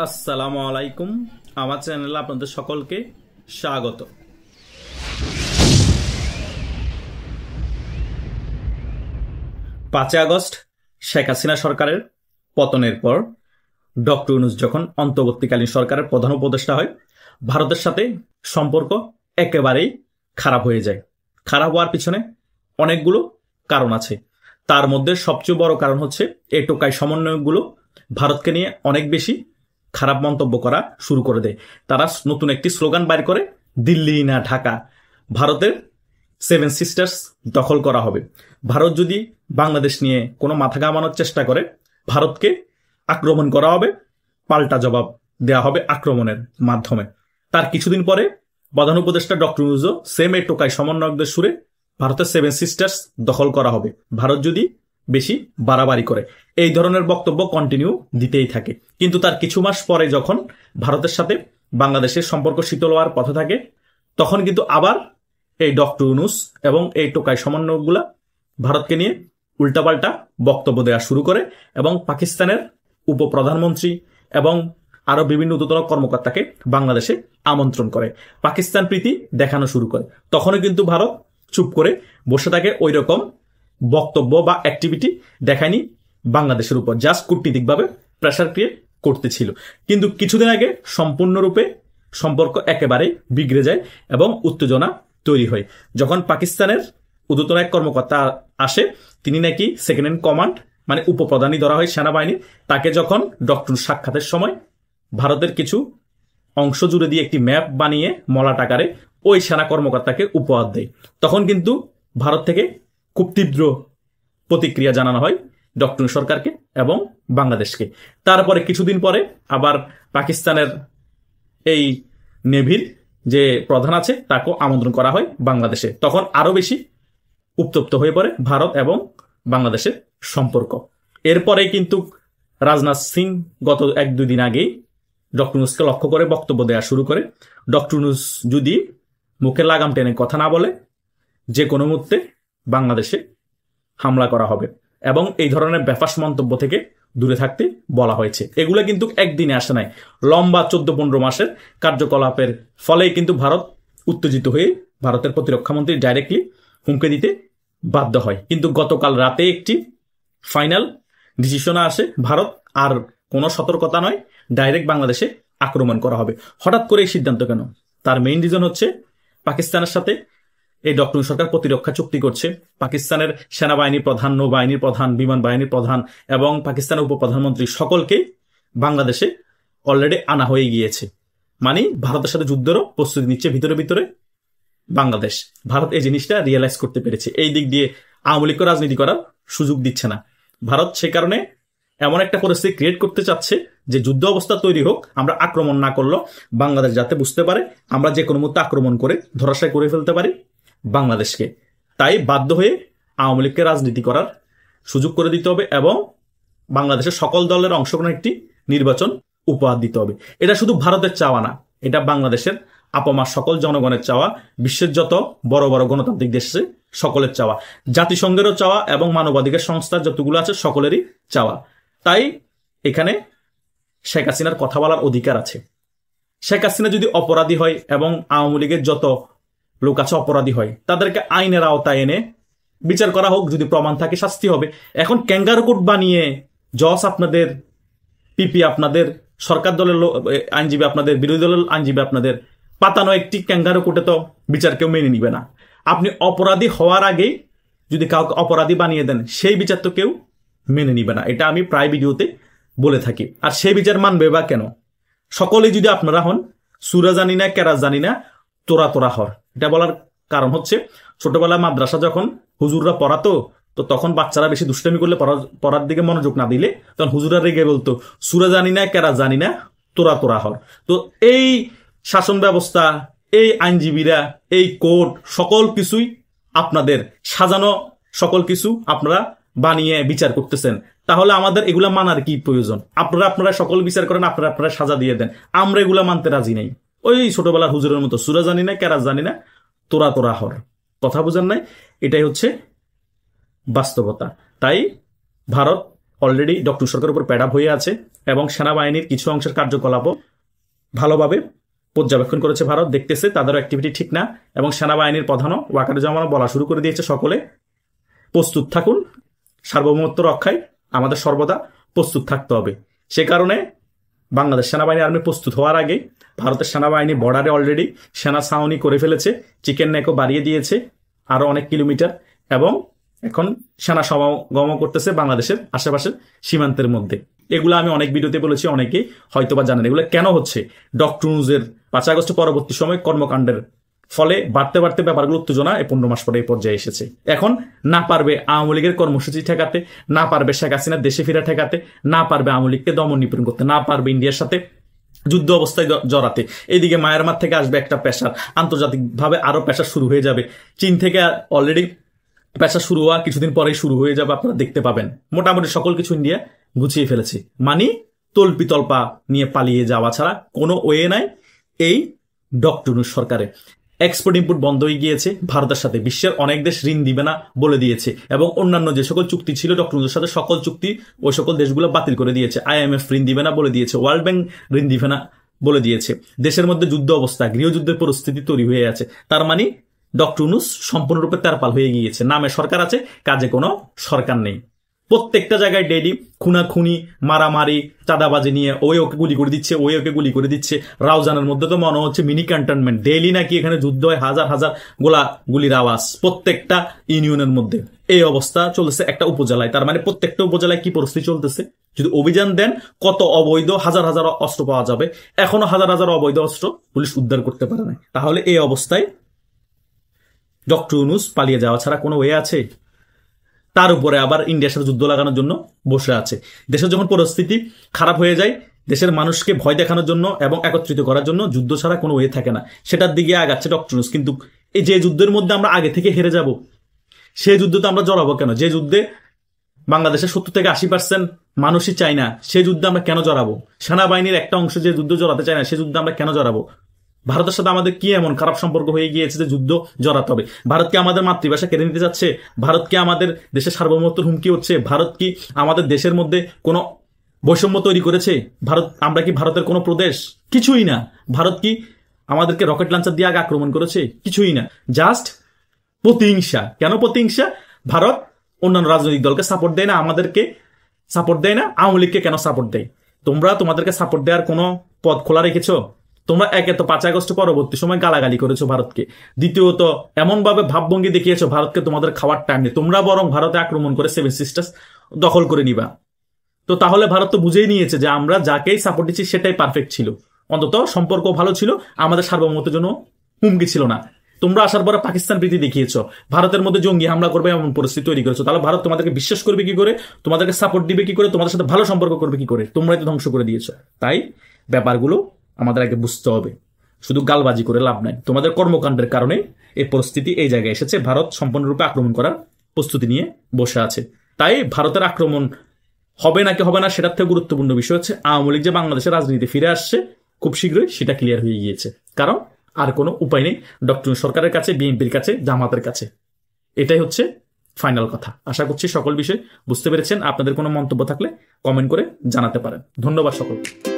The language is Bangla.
আসসালামু আলাইকুম। আমার চ্যানেলে আপনাদের সকলকে স্বাগত। 5 আগস্ট শেখ হাসিনা সরকারের পতনের পর ডক্টর ইউনূস যখন অন্তর্বর্তীকালীন সরকারের প্রধান উপদেষ্টা হয়, ভারতের সাথে সম্পর্ক একেবারেই খারাপ হয়ে যায়। খারাপ হওয়ার পিছনে অনেকগুলো কারণ আছে। তার মধ্যে সবচেয়ে বড় কারণ হচ্ছে এই টোকাই সমন্বয়কগুলো ভারতকে নিয়ে অনেক বেশি খারাপ মন্তব্য করা শুরু করে দেয়। তারা নতুন একটি স্লোগান বাইর করে, দিল্লি না ঢাকা, ভারতের 7 সিস্টার্স দখল করা হবে। ভারত যদি বাংলাদেশ নিয়ে কোনো মাথা ঘামানোর চেষ্টা করে, ভারতকে আক্রমণ করা হবে, পাল্টা জবাব দেওয়া হবে আক্রমণের মাধ্যমে। তার কিছুদিন পরে প্রধান উপদেষ্টা ডক্টর ইউনূসও সেম এই টোকাই সমন্বয়কদের সুরে ভারতের 7 সিস্টার্স দখল করা হবে ভারত যদি বেশি বাড়াবাড়ি করে। এই ধরনের বক্তব্য কন্টিনিউ দিতেই থাকে। কিন্তু তার কিছু মাস পরে যখন ভারতের সাথে বাংলাদেশের সম্পর্ক শীতল হওয়ার পথে থাকে, তখন কিন্তু আবার এই ডক্টর ইউনূস এবং এই টোকাই সমন্বয়কগুলা ভারতকে নিয়ে উল্টাপাল্টা বক্তব্য দেওয়া শুরু করে এবং পাকিস্তানের উপপ্রধানমন্ত্রী এবং আরো বিভিন্ন ঊর্ধ্বতন কর্মকর্তাকে বাংলাদেশে আমন্ত্রণ করে, পাকিস্তান প্রীতি দেখানো শুরু করে। তখনও কিন্তু ভারত চুপ করে বসে থাকে, ওই রকম বক্তব্য বা অ্যাক্টিভিটি দেখায়নি বাংলাদেশের উপর, জাস্ট কূটনীতিকভাবে প্রেসার ক্রিয়েট করতেছিল। কিন্তু কিছুদিন আগে সম্পূর্ণরূপে সম্পর্ক একেবারে বিগড়ে যায় এবং উত্তেজনা তৈরি হয় যখন পাকিস্তানের ঊর্ধ্বতন এক কর্মকর্তা আসে। তিনি নাকি সেকেন্ড ইন কমান্ড, মানে উপপ্রধানই ধরা হয় সেনাবাহিনী। তাকে যখন ডক্টর সাক্ষাতের সময় ভারতের কিছু অংশ জুড়ে দিয়ে একটি ম্যাপ বানিয়ে মলাট আকারে ওই সেনা কর্মকর্তাকে উপহার দেয়, তখন কিন্তু ভারত থেকে খুব তীব্র প্রতিক্রিয়া জানানো হয় ডক্টর সরকারকে এবং বাংলাদেশকে। তারপরে কিছুদিন পরে আবার পাকিস্তানের এই নেভির যে প্রধান আছে তাকেও আমন্ত্রণ করা হয় বাংলাদেশে। তখন আরো বেশি উত্তপ্ত হয়ে পড়ে ভারত এবং বাংলাদেশের সম্পর্ক। এরপরে কিন্তু রাজনাথ সিং গত 1-2 দিন আগেই ডক্টর ইউনূসকে লক্ষ্য করে বক্তব্য দেওয়া শুরু করে, ডক্টর ইউনূস যদি মুখে লাগাম টেনে কথা না বলে যে কোনো মুহূর্তে বাংলাদেশে হামলা করা হবে এবং এই ধরনের বেফাস মন্তব্য থেকে দূরে থাকতে বলা হয়েছে। এগুলো কিন্তু একদিনে আসে নাই, লম্বা 14-15 মাসের কার্যকলাপের ফলেই কিন্তু ভারত উত্তেজিত হয়ে ভারতের প্রতিরক্ষামন্ত্রী ডাইরেক্টলি হুমকি দিতে বাধ্য হয়। কিন্তু গতকাল রাতে একটি ফাইনাল ডিসিশন আসে, ভারত আর কোনো সতর্কতা নয়, ডাইরেক্ট বাংলাদেশে আক্রমণ করা হবে। হঠাৎ করে এই সিদ্ধান্ত কেন? তার মেইন রিজন হচ্ছে পাকিস্তানের সাথে এই ডক্টর সরকার প্রতিরক্ষা চুক্তি করছে। পাকিস্তানের সেনাবাহিনীর প্রধান, নৌবাহিনীর প্রধান, বিমান বাহিনীর প্রধান এবং পাকিস্তানের উপপ্রধানমন্ত্রী সকলকে বাংলাদেশে অলরেডি আনা হয়ে গিয়েছে। মানে ভারতের সাথে যুদ্ধেরও প্রস্তুতি নিচ্ছে ভিতরে ভিতরে বাংলাদেশ। ভারত এই জিনিসটা রিয়েলাইজ করতে পেরেছে। এই দিক দিয়ে আওয়ামী লীগকে রাজনীতি করার সুযোগ দিচ্ছে না ভারত। সে কারণে এমন একটা পরিস্থিতি ক্রিয়েট করতে চাচ্ছে যে যুদ্ধ অবস্থা তৈরি হোক, আমরা আক্রমণ না করলেও বাংলাদেশ যাতে বুঝতে পারে আমরা যে কোনো মুহূর্তে আক্রমণ করে ধরাশায়ী করে ফেলতে পারি বাংলাদেশকে। তাই বাধ্য হয়ে আওয়ামী লীগকে রাজনীতি করার সুযোগ করে দিতে হবে এবং বাংলাদেশের সকল দলের অংশগ্রহণ একটি নির্বাচন উপহার দিতে হবে। এটা শুধু ভারতের চাওয়া না, এটা বাংলাদেশের আপামার সকল জনগণের চাওয়া, বিশ্বের যত বড় বড় গণতান্ত্রিক দেশে সকলের চাওয়া, জাতিসংঘেরও চাওয়া এবং মানবাধিকার সংস্থা যতগুলো আছে সকলেরই চাওয়া। তাই এখানে শেখ হাসিনার কথা বলার অধিকার আছে। শেখ হাসিনা যদি অপরাধী হয় এবং আওয়ামী লীগের যত লোক আছে অপরাধী হয়, তাদেরকে আইনের আওতায় এনে বিচার করা হোক, যদি প্রমাণ থাকে শাস্তি হবে। এখন ক্যাঙ্গারু কোর্ট বানিয়ে জজ আপনাদের, পিপি আপনাদের, সরকার দলের আইনজীবী আপনাদের, বিরোধী দলের আইনজীবী আপনাদের, পাতানো একটি ক্যাঙ্গারু কোর্টে তো বিচার কেউ মেনে নিবে না। আপনি অপরাধী হওয়ার আগেই যদি কাউকে অপরাধী বানিয়ে দেন, সেই বিচার তো কেউ মেনে নিবে না। এটা আমি প্রায় ভিডিওতে বলে থাকি। আর সেই বিচার মানবে বা কেন? সকলেই যদি আপনারা হন সুরা জানি না, কেরাস জানি না, তোরা তোরা হর। এটা বলার কারণ হচ্ছে ছোটবেলায় মাদ্রাসা যখন হুজুররা পড়াতো, তো তখন বাচ্চারা বেশি দুষ্টামি করলে পড়ার দিকে মনোযোগ না দিলে তখন হুজুররা রেগে বলতো সুরা জানি না, কেরাস জানি না, তোরা তোরা হর। তো এই শাসন ব্যবস্থা, এই আইনজীবীরা, এই কোর্ট, সকল কিছুই আপনাদের সাজানো, সকল কিছু আপনারা বানিয়ে বিচার করতেছেন। তাহলে আমাদের এগুলা মানার কি প্রয়োজন? আপনারা সকল বিচার করেন, আপনারা সাজা দিয়ে দেন, আমরা এগুলা মানতে রাজি নেই। ওই ছোটবেলার হুজুরের মতো সুরা জানি না, কেরাস জানি না, তোরা তোরা হর। কথা বুঝেন নাই? এটাই হচ্ছে বাস্তবতা। তাই ভারত অলরেডি ডক্টর সরকারের উপর প্যাডাপ হয়ে আছে এবং সেনাবাহিনীর কিছু অংশের কার্যকলাপও ভালোভাবে পর্যবেক্ষণ করেছে ভারত, দেখতেছে তাদের অ্যাক্টিভিটি ঠিক না, এবং সেনাবাহিনীর প্রধানও ওয়াকারুজ্জামানও বলা শুরু করে দিয়েছে সকলে প্রস্তুত থাকুন, সার্বভৌমত্ব রক্ষায় আমাদের সর্বদা প্রস্তুত থাকতে হবে। সে কারণে বাংলাদেশ সেনাবাহিনী আর্মি প্রস্তুত হওয়ার আগে ভারতের সেনাবাহিনী বর্ডারে অলরেডি সেনা ছাউনি করে ফেলেছে, চিকেন নেকও বাড়িয়ে দিয়েছে আরো অনেক কিলোমিটার, এবং এখন সেনা সমাগম করতেছে বাংলাদেশের আশেপাশের সীমান্তের মধ্যে। এগুলো আমি অনেক ভিডিওতে বলেছি, অনেকেই হয়তোবা জানেন এগুলো কেন হচ্ছে। ডক্টর ইউনূসের 5 আগস্ট পরবর্তী সময় কর্মকাণ্ডের ফলে বাড়তে বাড়তে ব্যাপারগুলো উত্তেজনা 15 মাস পরে এই পর্যায়ে এসেছে। এখন না পারবে আওয়ামী লীগের কর্মসূচি ঠেকাতে, না পারবে শেখ হাসিনা দেশে ফিরে ঠেকাতে, না পারবে আওয়ামী লীগকে দমন নিপীড়ন করতে, না পারবে ইন্ডিয়ার সাথে যুদ্ধ অবস্থায় জড়াতে। এইদিকে মায়ানমার থেকে আসবে একটা প্রেসার, আন্তর্জাতিকভাবে আরো প্রেসার শুরু হয়ে যাবে। চীন থেকে অলরেডি প্রেসার শুরু হওয়া কিছুদিন পরেই শুরু হয়ে যাবে, আপনারা দেখতে পাবেন। মোটামুটি সকল কিছু ইন্ডিয়া গুছিয়ে ফেলেছে, মানে তল্পিতল্পা নিয়ে পালিয়ে যাওয়া ছাড়া কোনো ওয়ে নাই এই ডক্টর ইউনূস সরকারে। এক্সপোর্ট ইম্পোর্ট বন্ধ হয়ে গিয়েছে ভারতের সাথে, বিশ্বের অনেক দেশ ঋণ দিবে না বলে দিয়েছে, এবং অন্যান্য যে সকল চুক্তি ছিল ডক্টর ইউনূসের সাথে সকল চুক্তি ওই সকল দেশগুলো বাতিল করে দিয়েছে। IMF ঋণ দিবে না বলে দিয়েছে, ওয়ার্ল্ড ব্যাংক ঋণ দিবে না বলে দিয়েছে। দেশের মধ্যে যুদ্ধ অবস্থা, গৃহযুদ্ধের পরিস্থিতি তৈরি হয়ে আছে। তার মানে ডক্টর ইউনূস সম্পূর্ণরূপে তেরপাল হয়ে গিয়েছে, নামে সরকার আছে, কাজে কোনো সরকার নেই। প্রত্যেকটা জায়গায় ডেডি খুনাখুনি, মারামারি, চাঁদাবাজি নিয়ে ওই ওকে গুলি করে দিচ্ছে, ওই ওকে গুলি করে দিচ্ছে। রাউজানের মধ্যে তো মনে হচ্ছে মিনি ক্যান্টনমেন্ট, ডেইলি নাকি এখানে যুদ্ধ হয়, হাজার হাজার গুলির আওয়াজ প্রত্যেকটা ইউনিয়নের মধ্যে। এই অবস্থা চলতেছে একটা উপজেলায়। তার মানে প্রত্যেকটা উপজেলায় কি পরিস্থিতি চলতেছে? যদি অভিযান দেন কত অবৈধ হাজার হাজার অস্ত্র পাওয়া যাবে, এখনো হাজার হাজার অবৈধ অস্ত্র পুলিশ উদ্ধার করতে পারে না। তাহলে এই অবস্থায় ডক্টর ইউনূস পালিয়ে যাওয়া ছাড়া কোনো ওয়ে আছে? তার উপরে আবার ইন্ডিয়ার সাথে যুদ্ধ লাগানোর জন্য বসে আছে। দেশের যখন পরিস্থিতি খারাপ হয়ে যায়, দেশের মানুষকে ভয় দেখানোর জন্য এবং একত্রিত করার জন্য যুদ্ধ ছাড়া কোনো ওয়ে থাকে না, সেটার দিকে আগাচ্ছে ডক্টর ইউনূস। কিন্তু এই যে যুদ্ধের মধ্যে আমরা আগে থেকে হেরে যাব, সেই যুদ্ধ তো আমরা জড়াবো কেন? যে যুদ্ধে বাংলাদেশের 70 থেকে 80% মানুষই চায় না, সেই যুদ্ধে আমরা কেন জড়াবো? সেনাবাহিনীর একটা অংশ যে যুদ্ধ জড়াতে চায় না, সেই যুদ্ধে আমরা কেন জড়াবো? ভারতের সাথে আমাদের কি এমন খারাপ সম্পর্ক হয়ে গিয়েছে যে যুদ্ধ জড়াতে হবে? ভারত কি আমাদের মাতৃভাষা কেড়ে নিতে যাচ্ছে? ভারত কি আমাদের দেশের সার্বভৌমত্বের হুমকি হচ্ছে? ভারত কি আমাদের দেশের মধ্যে কোনো বৈষম্য তৈরি করেছে? আমরা কি ভারতের কোনো প্রদেশ? কিছুই না। ভারত কি আমাদেরকে রকেট লঞ্চার দিয়ে আগে আক্রমণ করেছে? কিছুই না। জাস্ট প্রতিহিংসা। কেন প্রতিহিংসা? ভারত অন্যান্য রাজনৈতিক দলকে সাপোর্ট দেয় না, আমাদেরকে সাপোর্ট দেয় না, আওয়ামী লীগকে কেন সাপোর্ট দেয়? তোমাদেরকে সাপোর্ট দেওয়ার কোনো পথ খোলা রেখেছো? তোমরা একে তো 5 আগস্ট পরবর্তী সময় গালাগালি করেছো ভারতকে, দ্বিতীয়ত এমন ভাবে ভাবভঙ্গি দেখিয়েছো ভারতকে তোমাদের খাওয়ার টাইম নেই, তোমরা বরং ভারতে আক্রমণ করে 7 সিস্টার্স দখল করে নিবা। তো তাহলে ভারত তো বুঝেই নিয়েছে যে আমরা যাকেই সাপোর্ট দিচ্ছি সেটাই পারফেক্ট ছিল, অন্তত সম্পর্ক ভালো ছিল, আমাদের সার্বভৌমত্বের জন্য হুমকি ছিল না। তোমরা আসার পরে পাকিস্তান প্রীতি দেখিয়েছো, ভারতের মধ্যে জঙ্গি হামলা করবে এমন পরিস্থিতি তৈরি করেছো। তাহলে ভারত তোমাদেরকে বিশ্বাস করবে কি করে? তোমাদেরকে সাপোর্ট দিবে কি করে? তোমাদের সাথে ভালো সম্পর্ক করবে কি করে? তোমরাই তো ধ্বংস করে দিয়েছো। তাই ব্যাপারগুলো আমাদের আগে বুঝতে হবে, শুধু গালবাজি করে লাভ নাই। তোমাদের কর্মকাণ্ডের কারণে এই পরিস্থিতি এই জায়গায় এসেছে। ভারত সম্পূর্ণরূপে আক্রমণ করার প্রস্তুতি নিয়ে বসে আছে। তাই ভারতের আক্রমণ হবে নাকি হবে না সেটার থেকে গুরুত্বপূর্ণ বিষয় হচ্ছে আওয়ামী লীগ যে বাংলাদেশের রাজনীতিতে ফিরে আসছে খুব শীঘ্রই, সেটা ক্লিয়ার হয়ে গিয়েছে। কারণ আর কোনো উপায় নেই ডক্টর সরকারের কাছে, বিএনপির কাছে, জামাতের কাছে। এটাই হচ্ছে ফাইনাল কথা। আশা করছি সকল বিষয় বুঝতে পেরেছেন। আপনাদের কোনো মন্তব্য থাকলে কমেন্ট করে জানাতে পারেন। ধন্যবাদ সকলকে।